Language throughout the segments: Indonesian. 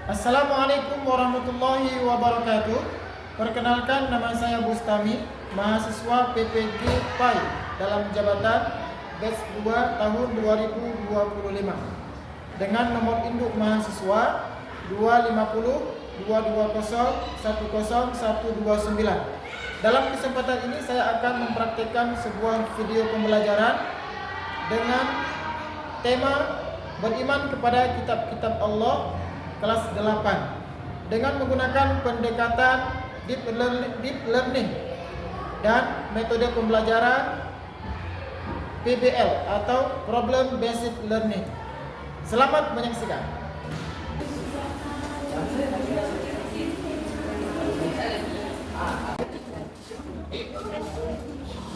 Assalamualaikum warahmatullahi wabarakatuh. Perkenalkan, nama saya Bustami, mahasiswa PPG PAI dalam jabatan batch 2 tahun 2025 dengan nomor induk mahasiswa 25022010129. Dalam kesempatan ini saya akan mempraktikkan sebuah video pembelajaran dengan tema beriman kepada kitab-kitab Allah kelas 8 dengan menggunakan pendekatan deep learning dan metode pembelajaran PBL atau problem based learning. Selamat menyaksikan.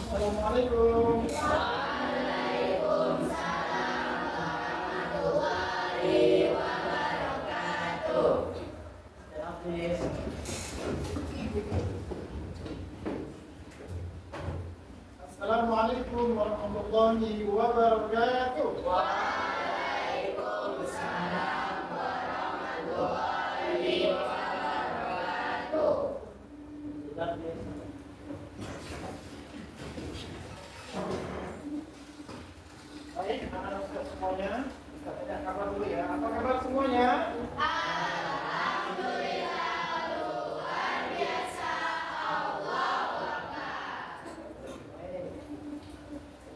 Assalamualaikum. Assalamualaikum warahmatullahi wabarakatuh. Waalaikumsalam warahmatullahi wabarakatuh. Baik, anak-anak semuanya, kita tanya kabar dulu ya. Apa kabar semuanya?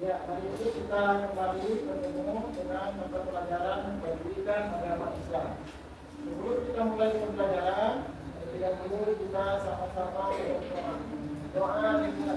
Ya, hari ini kita kembali bertemu dengan mata pelajaran pendidikan agama Islam. Sebelum kita mulai pembelajaran, terlebih dahulu kita sama-sama berdoa. Doa dimulai.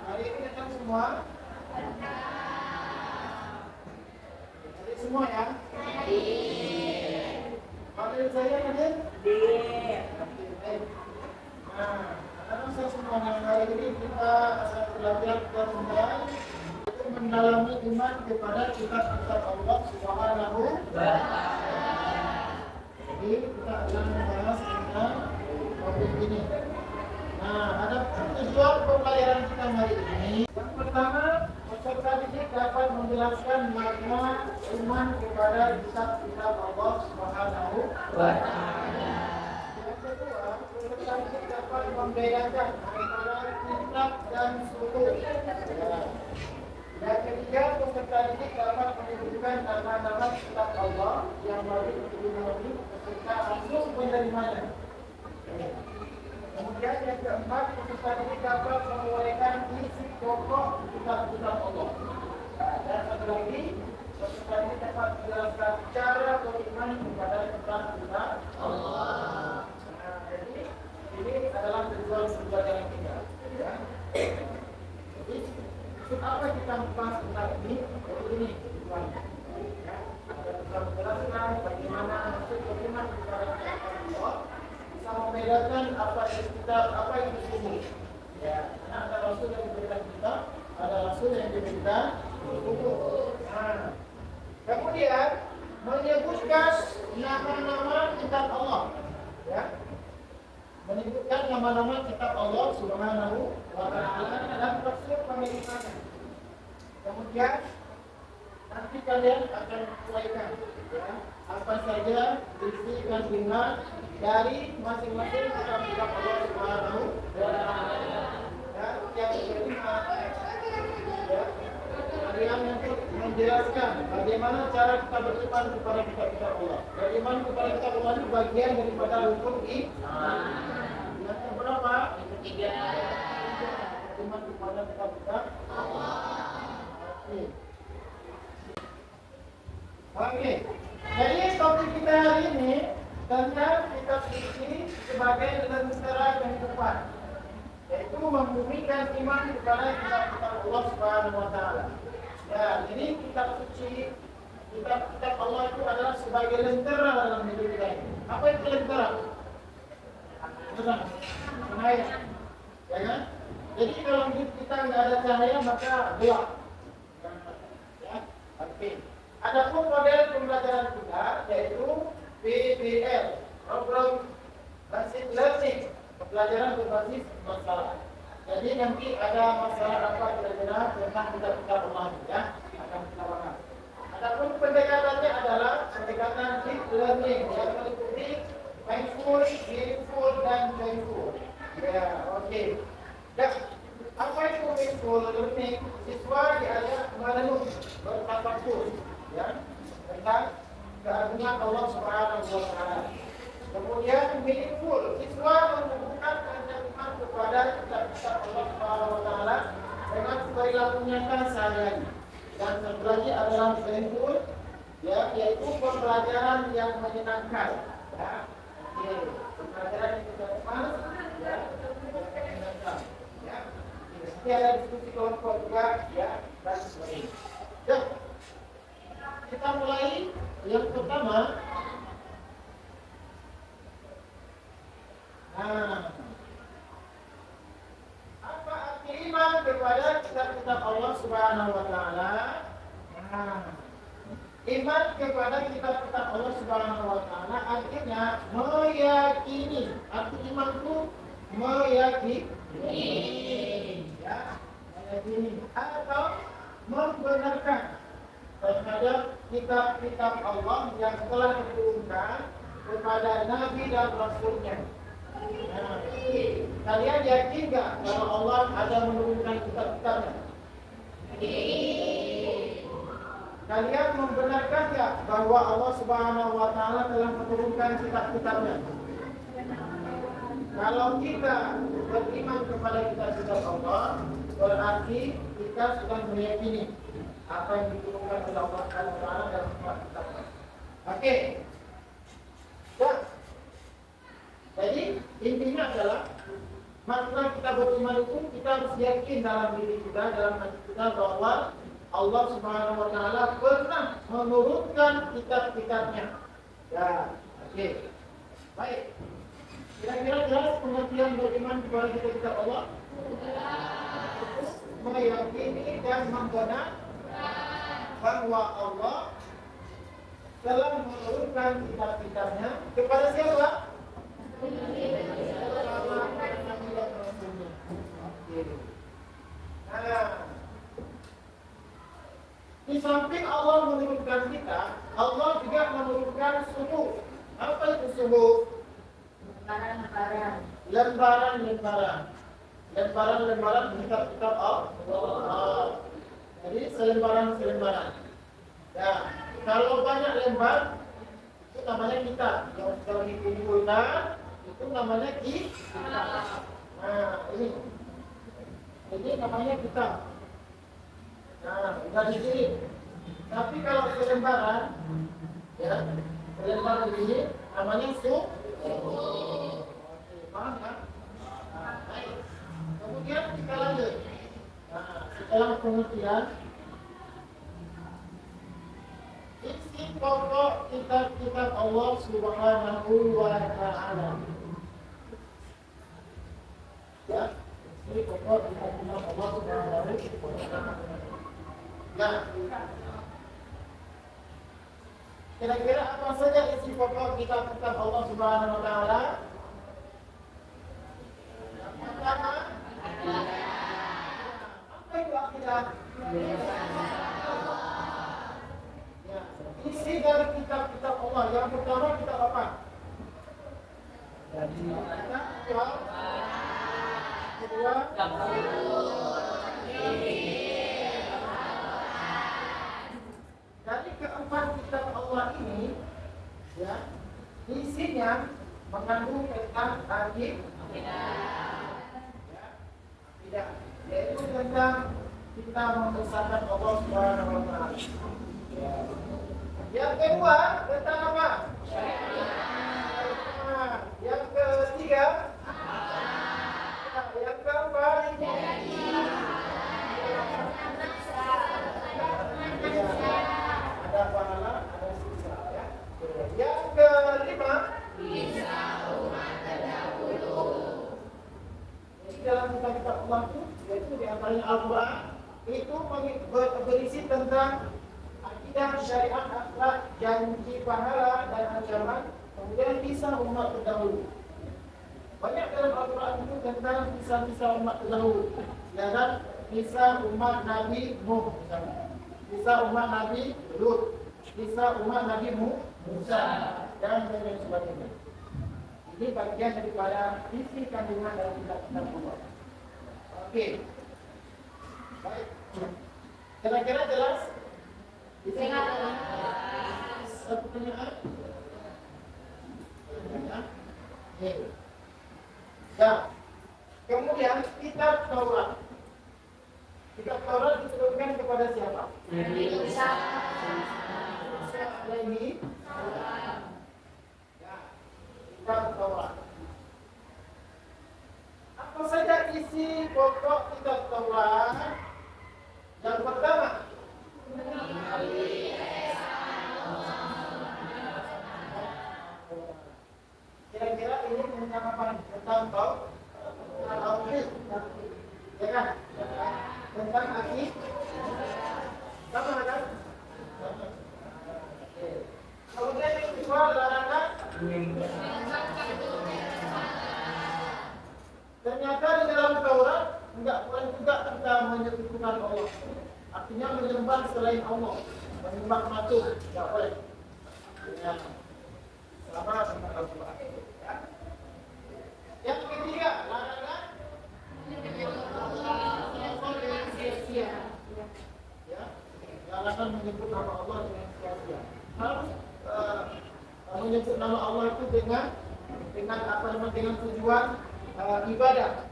Hari ini datang semua? Hadir semua ya? Hadir saya hadir? Nah, karena saya semuanya hari ini kita belajar tentang itu mendalami iman kepada kitab-kitab Allah Subhanahu wa Ta'ala. Jadi kita akan membahas tentang topik ini. Nah, ada tujuan pembelajaran kita hari ini. Yang pertama, peserta didik dapat menjelaskan makna iman kepada kitab-kitab Allah Subhanahu wa Ta'ala. Yang kedua, peserta didik dapat membedakan antara kitab dan suku. Yang ketiga, peserta didik dapat menyebutkan nama-nama kitab Allah yang wajib dipenuhi peserta langsung menerimanya. Kemudian yang keempat, peserta didik dapat menguraikan isi pokok kitab-kitab Allah. Dan satu lagi, peserta didik dapat menjelaskan cara beriman kepada kitab-kitab Allah. Nah, jadi ini adalah tujuan pembelajaran kita. Ya. Jadi, untuk apa kita membahas tentang ini? Jadi ini tujuannya. Ya. Ada kita menjelaskan bagaimana maksud beriman kepada kitab Allah. Bisa membedakan apa itu kitab, apa itu suku. Ya, karena ada rasul yang diberikan kitab, ada rasul yang diberikan suku. Nah, kemudian menyebutkan nama-nama kitab Allah. Ya, menyebutkan nama-nama kitab Allah Subhanahu wa Ta'ala dan tafsir pengertiannya. Kemudian nanti kalian akan uraikan ya, apa saja isi kandungan dari masing-masing kitab-kitab Allah Subhanahu wa Ta'ala. Dan yang kelima, ya, kalian untuk menjelaskan bagaimana cara kita beriman kepada kitab-kitab Allah. Beriman kepada kitab Allah itu bagian daripada rukun iman. Yang berapa? Yang ketiga. beriman kepada kitab-kitab Allah. Oke. Jadi topik kita hari ini tentang kitab suci sebagai lentera kehidupan, yaitu membuktikan iman kepada kitab-kitab Allah Subhanahu wa taala. Ya, jadi kitab suci, kitab-kitab Allah itu adalah sebagai lentera dalam hidup kita ini. Apa itu lentera? Cahaya. Ya kan? Jadi kalau hidup kita nggak ada cahaya maka gelap. Ya, oke. Adapun model pembelajaran kita yaitu PBL, Program Basic Learning, pembelajaran berbasis masalah. Jadi nanti ada masalah apa kira-kira tentang kitab-kitab Allah ya, akan kita bahas. Adapun pendekatannya adalah pendekatan deep learning, yang meliputi mindful, meaningful, dan joyful. Ya, oke. Dan apa itu mindful learning? Siswa diajak merenung, bertafakur, ya, tentang keagungan Allah Subhanahu wa taala. Kemudian meaningful, siswa menumbuhkan iman kepada kitab-kitab Allah Subhanahu wa taala dengan perilaku nyata sehari-hari. Dan satu lagi adalah joyful, ya, yaitu pembelajaran yang menyenangkan. Ya, oke, pembelajaran yang tidak malas, ya, menyenangkan. Ya, nanti ada diskusi kelompok juga, ya, dan sebagainya. Ya. Kita mulai yang pertama. Apa arti iman kepada kitab-kitab Allah Subhanahu wa taala? Iman kepada kitab-kitab Allah Subhanahu wa taala artinya meyakini. Arti iman itu meyakini. Ya, meyakini atau membenarkan terhadap kitab-kitab Allah yang telah diturunkan kepada Nabi dan Rasulnya. Nah, kalian yakin nggak kalau Allah ada menurunkan kitab-kitabnya? Kalian membenarkan nggak bahwa Allah Subhanahu wa taala telah menurunkan kitab-kitabnya? Kalau kita beriman kepada kitab-kitab Allah, berarti kita sudah meyakini apa yang diturunkan oleh Allah Subhanahu wa taala dalam kitab-kitabnya. Oke. Jadi intinya adalah makna kita beriman itu kita harus yakin dalam diri kita, dalam hati kita bahwa Allah Subhanahu wa taala pernah menurunkan kitab-kitabnya. Ya, oke. Baik. Kira-kira jelas pengertian beriman kepada kitab Allah? Meyakini dan membenarkan bahwa Allah telah menurunkan kitab-kitabnya kepada siapa? Nah, di samping Allah menurunkan kita, Allah juga menurunkan suhu. Apa itu suhu? Lembaran kitab-kitab Allah. Jadi selembaran. Ya, kalau banyak lembar itu namanya kitab. Yang sudah dikumpulkan itu namanya kitab. Nah, ini namanya kitab. Nah, sudah di sini. Tapi kalau selembaran, ya, selembaran ini namanya suhu. Paham kan? Nah, baik. Kemudian kita lanjut. Nah, setelah pengertian isi pokok kitab-kitab Allah Subhanahu wa taala. Ya, isi pokok kitab-kitab Allah Subhanahu wa taala. Nah, kira-kira apa saja isi pokok kitab-kitab Allah Subhanahu wa taala? Yang pertama, apa itu akidah? Isi dari kitab-kitab Allah yang pertama kitab apa? Kitab kedua dari keempat kitab Allah ini, ya, isinya mengandung tentang akidah. Ya, tidak. yaitu tentang kita membesarkan Allah Subhanahu wa taala. Ya. Yang kedua tentang apa? Nah, yang ketiga, yang keempat, ada pahala, ada sisa ya. Yang kelima, jadi dalam kitab Allah itu, yaitu di antaranya Al-Quran, itu berisi tentang akidah, syariat, akhlak, janji pahala dan ancaman, kemudian kisah umat terdahulu. Banyak dalam Al-Quran itu tentang kisah-kisah umat terdahulu, ya kan? Kisah umat Nabi Nuh, kisah umat Nabi Lut, kisah umat Nabi Musa, dan lain sebagainya. Ini bagian daripada isi kandungan dalam kitab Allah. Oke. Baik. Kira-kira jelas? Bisa satu pertanyaan? Nah, kemudian kitab Taurat. Kitab Taurat diturunkan kepada siapa? Nabi Musa. Alaihi salam. Ya, kitab Taurat. Apa saja isi pokok kitab Taurat? Yang pertama, kira-kira ini tentang apa? Tentang tauhid, ya kan? Tentang akidah, sama kan? Kemudian yang kedua larangan. Ternyata di dalam Taurat enggak boleh juga kita menyekutukan Allah. Artinya menyembah selain Allah, menyembah patung, enggak boleh. Ya. Sama dengan Al-Quran. Ya. Yang ketiga, larangan sia-sia. Ya, larangan menyebut nama Allah dengan sia-sia. Harus menyebut nama Allah itu dengan apa namanya, dengan tujuan ibadah,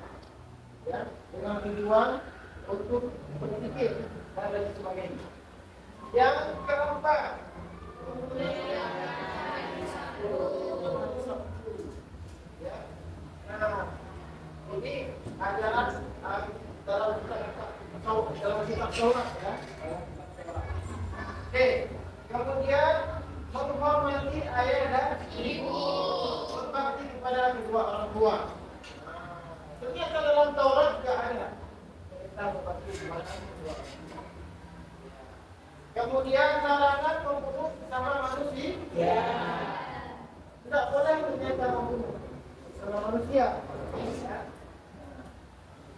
ya, dengan tujuan untuk berpikir dan lain sebagainya. Yang keempat, ya. Nah, ini ajaran dalam kitab Taurat, ya. Oke, kemudian menghormati ayah dan ibu, berbakti kepada kedua orang tua. Ternyata dalam Taurat juga ada kita berbakti kepada kedua orang tua. Kemudian larangan membunuh sesama manusia. Ya. Tidak boleh ternyata membunuh sesama manusia. Ya.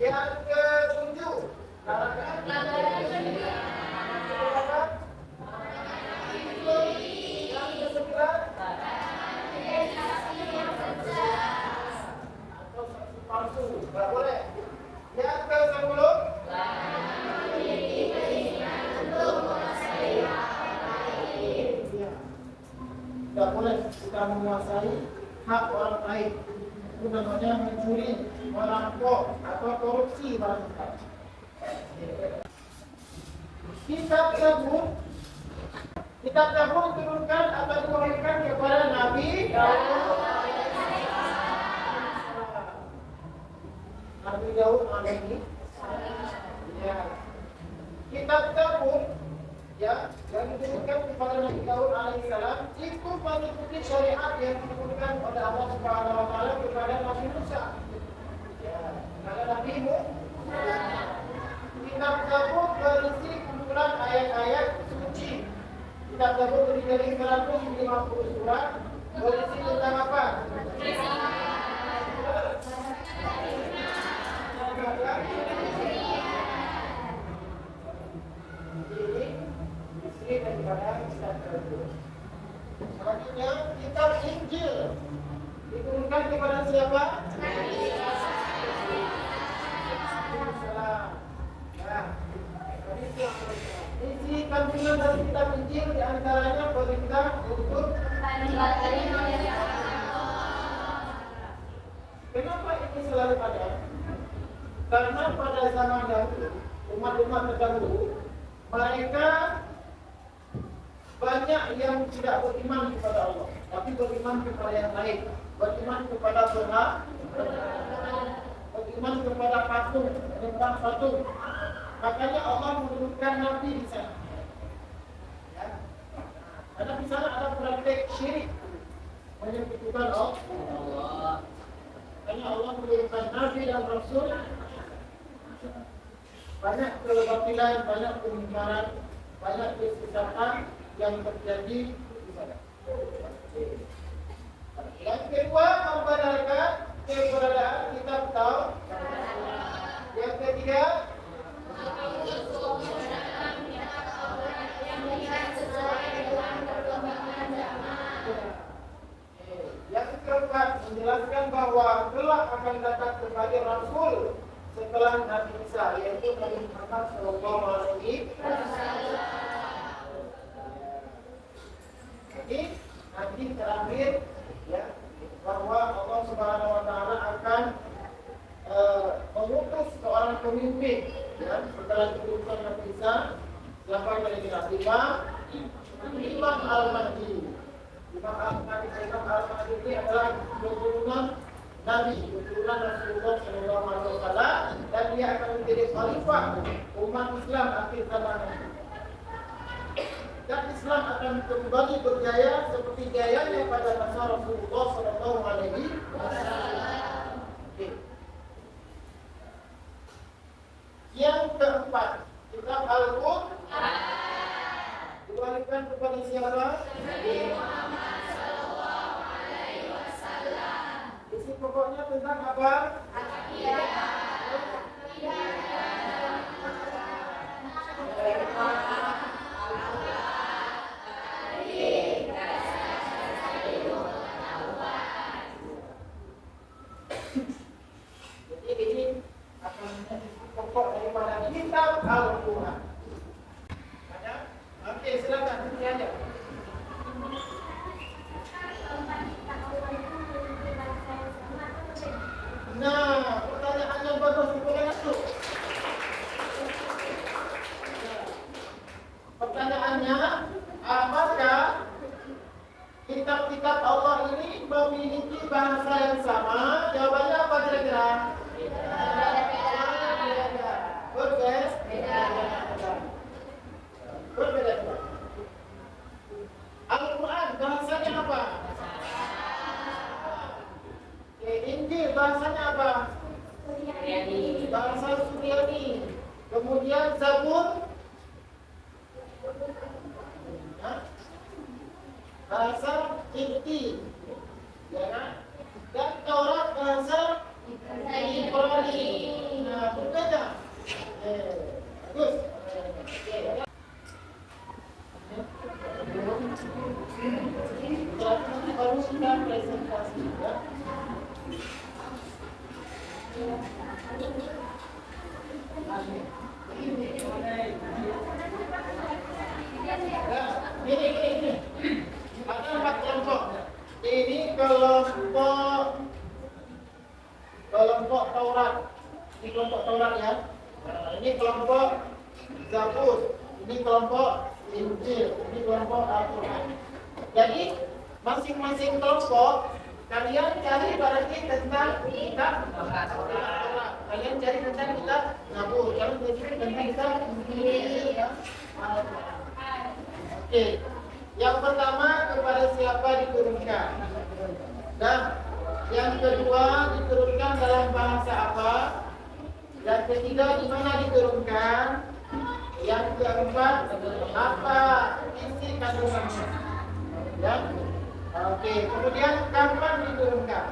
Yang ketujuh, larangan yang kesembilan atau saksi palsu, tidak boleh. Yang ke-10 tidak boleh kita menguasai hak orang lain. Itu namanya mencuri, merampok, atau korupsi barangkali. Kitab Zabur diturunkan atau diwahyukan kepada Nabi Daud. Nabi Daud alaihi salam. Ya. Kitab Zabur, ya, yang diturunkan kepada Nabi Daud alaihi salam itu mengikuti syariat yang diturunkan oleh Allah Subhanahu wa taala kepada Nabi Musa. Ya, kepada Nabi Musa. Kitab Zabur berisi kumpulan ayat-ayat suci. Kitab Zabur terdiri dari 150 surat, berisi tentang apa? Ini daripada kitab Zabur. Selanjutnya kitab Injil diturunkan kepada siapa? Nabi Isa. Isi kandungan dari kitab Injil diantaranya perintah untuk kenapa ini selalu ada? Karena pada zaman dahulu, umat-umat terdahulu, mereka banyak yang tidak beriman kepada Allah, tapi beriman kepada yang lain, beriman kepada Tuhan, beriman kepada patung, menyembah patung. Makanya Allah menurunkan Nabi di sana. Ya. Karena di sana ada praktek syirik, menyekutukan Allah. Karena Allah menurunkan Nabi dan Rasul, banyak kebatilan, banyak kemungkaran, banyak kesesatan yang terjadi di sana. Yang kedua, membenarkan keberadaan kitab Taurat. Yang ketiga, yang keempat, menjelaskan bahwa kelak akan datang kembali Rasul setelah Nabi Isa, yaitu Nabi Muhammad SAW. Jadi nanti terakhir ya, bahwa Allah Subhanahu Wa Taala akan mengutus seorang pemimpin ya, setelah diutuskan Nabi Isa sampai pada Imam Al-Mahdi. Imam Al-Mahdi ini adalah keturunan Nabi, keturunan Rasulullah SAW, dan dia akan menjadi khalifah umat Islam akhir zaman. Dan Islam akan kembali berjaya seperti jayanya pada masa Rasulullah SAW. Yang keempat, kitab Al-Qur'an diwariskan kepada siapa? Nabi Muhammad SAW. Isi pokoknya tentang apa? Akidah. Jadi ini akan menjadi pokok daripada kitab Al-Qur'an. Ada? Oke, silakan ini aja. Nah, pertanyaan yang bagus boleh masuk. Pertanyaannya, apakah kitab-kitab Allah ini memiliki bahasa yang sama? Jawabannya apa kira-kira? Berbeda. Al-Quran bahasanya apa? Injil bahasanya apa? Bahasa Suryani. Kemudian Zabur bahasa Kipti, ya kan? Dan Taurat bahasa Ibrani. Nah, berbeda. Bagus. Baru sudah presentasi ya. Ini. Ada 4 kelompok. Ini kelompok Taurat. Ini kelompok Taurat ya. Ini kelompok Zabur. Ini kelompok Injil. Ini kelompok Al-Quran. Jadi masing-masing kelompok kalian cari berarti tentang kitab Taurat. Kalian cari tentang kitab Zabur. Kalian cari tentang kitab Injil. Oke. Yang pertama, kepada siapa diturunkan? Dan yang kedua, diturunkan dalam bahasa apa? Yang ketiga, di mana diturunkan? Yang keempat, apa isi kandungannya? Ya. Oke, kemudian kapan diturunkan?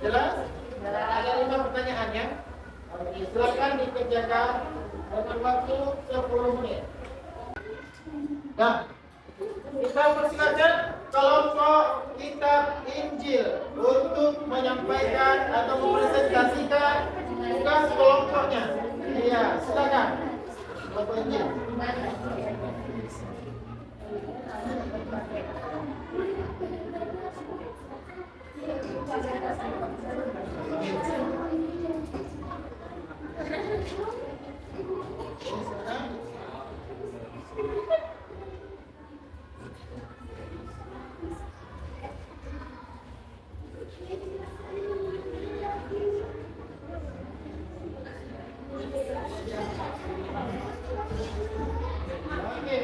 Jelas? Ada 5 pertanyaan ya. Oke, silakan dikerjakan dengan waktu 10 menit. Nah, kita persilakan kelompok kitab Injil untuk menyampaikan atau mempresentasikan tugas kelompoknya. Iya, silakan. Kelompok Injil. Oke,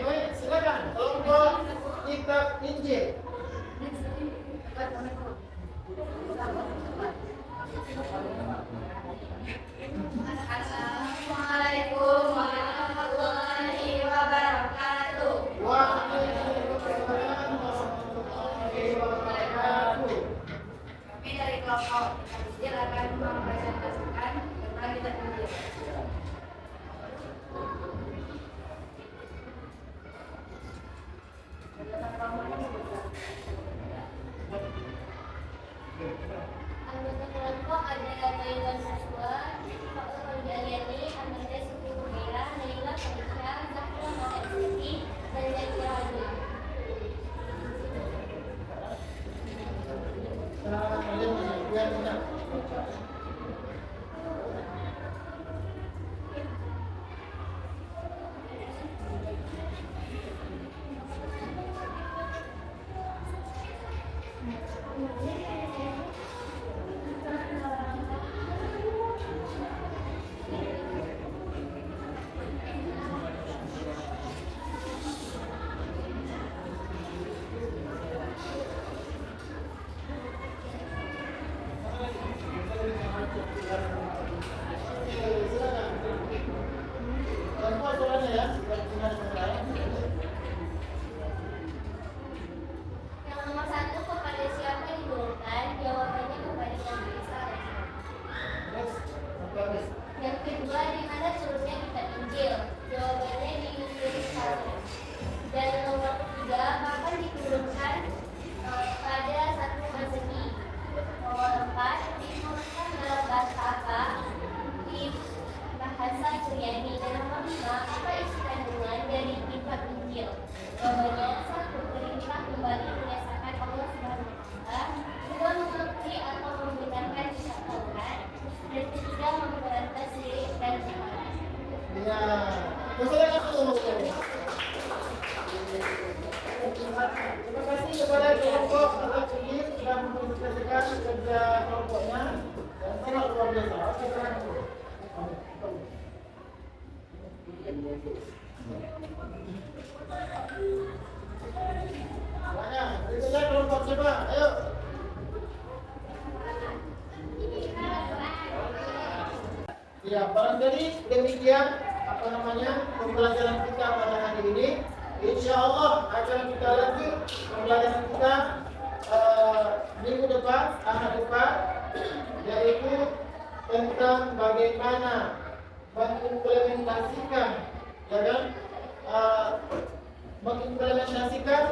baik, silakan. Kelompok kitab Injil. Assalamualaikum warahmatullahi wabarakatuh. Waalaikumsalam warahmatullahi wabarakatuh. Kami dari kelompok Injil akan mempresentasikan tentang kitab Injil. Anggota kelompok adalah Naila Siswa, Faktor Jaliani, Amanda Suku Merah, Naila Fadisha, Zahra Mahal Siti, dan Zaki Hadi. Kalian biar tidak. Yang nomor 1, kepada siapa diturunkan? Jawabannya kepada Nabi Isa alaihissalam. Yang kedua, di mana turunnya kitab Injil? Jawabannya di Yerusalem. Dan nomor 3, kapan diturunkan? Pada 1 Masehi. Nomor 4, diturunkan dalam bahasa apa? Di bahasa Suryani. Dan nomor 5, apa isi kandungan dari kitab Injil? Jawabannya 1, perintah kembali mengesahkan Allah Subhanahu wa Ta'ala. 2, mengerti atau membenarkan kisah Tuhan. Dan 3, memberantas syirik dan kemarahan. Ya, silakan dulu. Terima kasih kepada kelompok kitab Injil sudah mempresentasikan kerja kelompoknya dan sangat luar biasa. Oke, silakan dulu. Banyak. Berikutnya kelompok siapa? Ayo. Ya, barangkali demikian pembelajaran kita pada hari ini. Insya Allah akan kita lanjut pembelajaran kita minggu depan, ahad depan, yaitu tentang bagaimana mengimplementasikan, ya kan, mengimplementasikan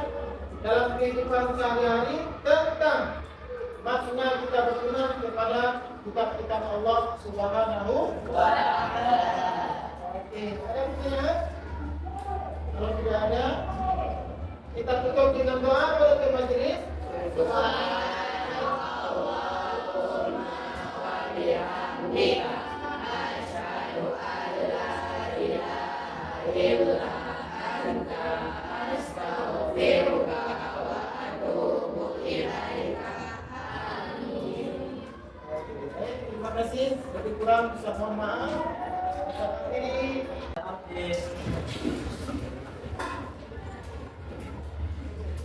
dalam kehidupan sehari-hari tentang makna kita beriman kepada kitab-kitab Allah Subhanahu wa Ta'ala. Oke, ada pertanyaan? Kalau tidak ada, kita tutup dengan doa ke majelis. Terima kasih. Lebih kurang bisa mohon maaf.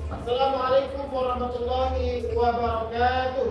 Assalamualaikum warahmatullahi wabarakatuh.